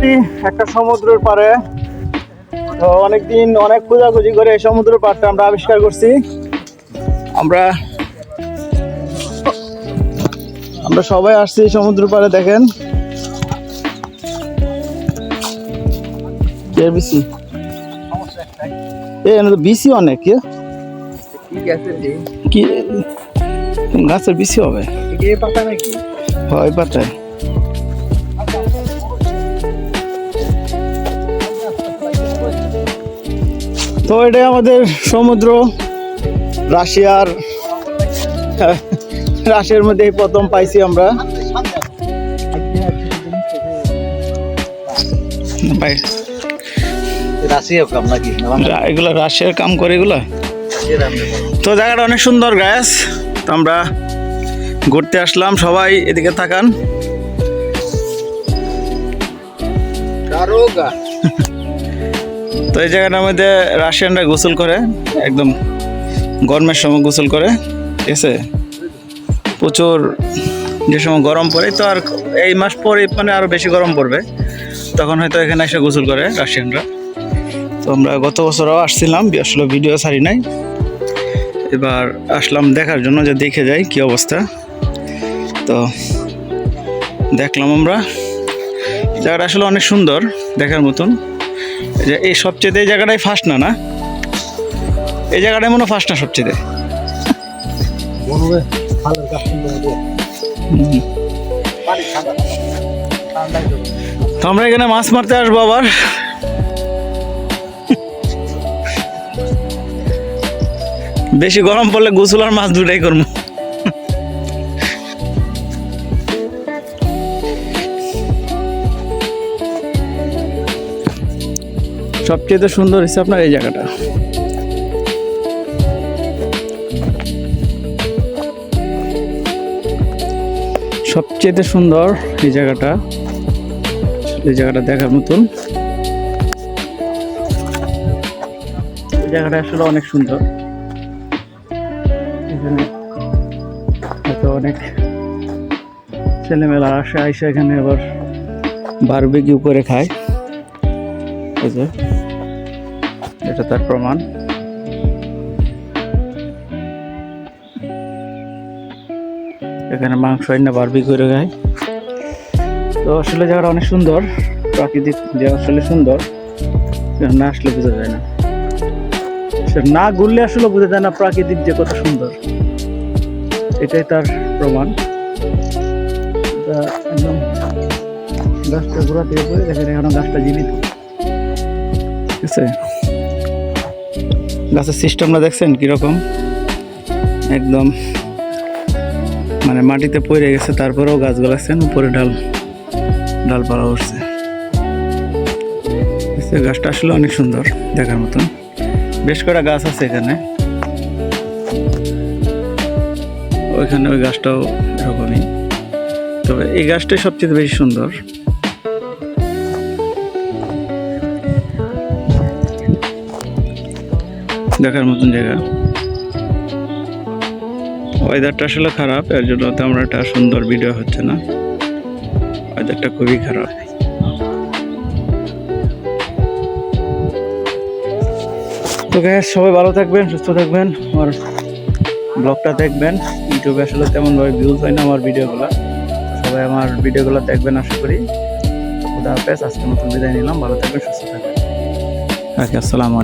আসছি একটা সমুদ্রের পাড়ে। তো অনেকদিন অনেক খোঁজাখুঁজি করে এই সমুদ্র পাড়টা আমরা আবিষ্কার করছি। আমরা সবাই আসছি সমুদ্র পাড়ে। দেখেন বিসি বিসি অনেক কি গাছের বিসি হবে হয় পাতায়। তো এটাই আমাদের সমুদ্র। রাশিয়ার মধ্যে প্রথম পাইছি আমরা। এগুলা রাশিয়ার কাম করে এগুলা। তো জায়গাটা অনেক সুন্দর গাছ। তো আমরা ঘুরতে আসলাম, সবাই এদিকে তাকান। তো এই জায়গাটার মধ্যে রাশিয়ানরা গোসল করে, একদম গরমের সময় গোসল করে, ঠিক আছে। প্রচুর যে সময় গরম পড়ে, তো আর এই মাস পরে মানে আরো বেশি গরম পড়বে, তখন হয়তো এখানে এসে গোসল করে রাশিয়ানরা। তো আমরা গত বছরও আসছিলাম, আসলে ভিডিও ছাড়ি নাই। এবার আসলাম দেখার জন্য, যে দেখে যাই কি অবস্থা। তো দেখলাম আমরা, জায়গাটা আসলে অনেক সুন্দর দেখার মতন। যে এই সবচেয়ে এই জায়গাটাই ফার্স্ট না এই জায়গাটাই মনে হয় ফার্স্ট না সবচেয়ে। তো আমরা এখানে মাছ মারতে আসবো আবার। বেশি গরম পড়লে গোসল আর মাছ দুটাই করবো। সবচেয়ে সুন্দর হচ্ছে আপনার এই জায়গাটা। সবচেয়ে সুন্দর এই জায়গাটা, দেখার মতন। এই জায়গাটা আসলে অনেক সুন্দর। এখানে হয়তো অনেক ছেলেমেয়েরা আসে, এখানে আবার বারবিকিউ করে খায়। এটা তার প্রমাণ। এখানে মাংস না বারবিকিউ করে খায়। তো আসলে জায়গাটা অনেক সুন্দর, প্রাকৃতিক যে আসলে সুন্দর, না আসলে বোঝা যায় না। না ঘুরলে আসলে বোঝা যায় না প্রাকৃতিক যে কত সুন্দর। এটাই তার প্রমাণ। একদম গাছটা ঘোরা থেকে পরে দেখেন এখন গাছটা জীবিত, ঠিক আছে। গাছের সিস্টেমটা দেখছেন কিরকম, একদম মানে মাটিতে পড়ে গেছে, তারপরেও গাছ গলাচ্ছেন, উপরে ডালপালা উঠছে। গাছটা আসলে অনেক সুন্দর দেখার মতন। বেশ কটা গাছ আছে এখানে, ওইখানে ওই গাছটাও এরকমই। তবে এই গাছটাই সবচেয়ে বেশি সুন্দর। দেখার মতন জায়গা। ওয়েদারটা আসলে খারাপ, এর জন্য তেমন একটা সুন্দর ভিডিও হচ্ছে না। ওয়েদারটা খুবই খারাপ। তো গাইস, সবাই ভালো থাকবেন, সুস্থ থাকবেন। আমার ব্লগটা দেখবেন। ইউটিউবে আসলে তেমনভাবে ভিউজ হয় না আমার ভিডিওগুলো। সবাই আমার ভিডিওগুলো দেখবেন আশা করি। খুদা হাফেজ। আজকের মতন বিদায় নিলাম। ভালো থাকবেন, সুস্থ থাকবেন। আসসালামু আলাইকুম।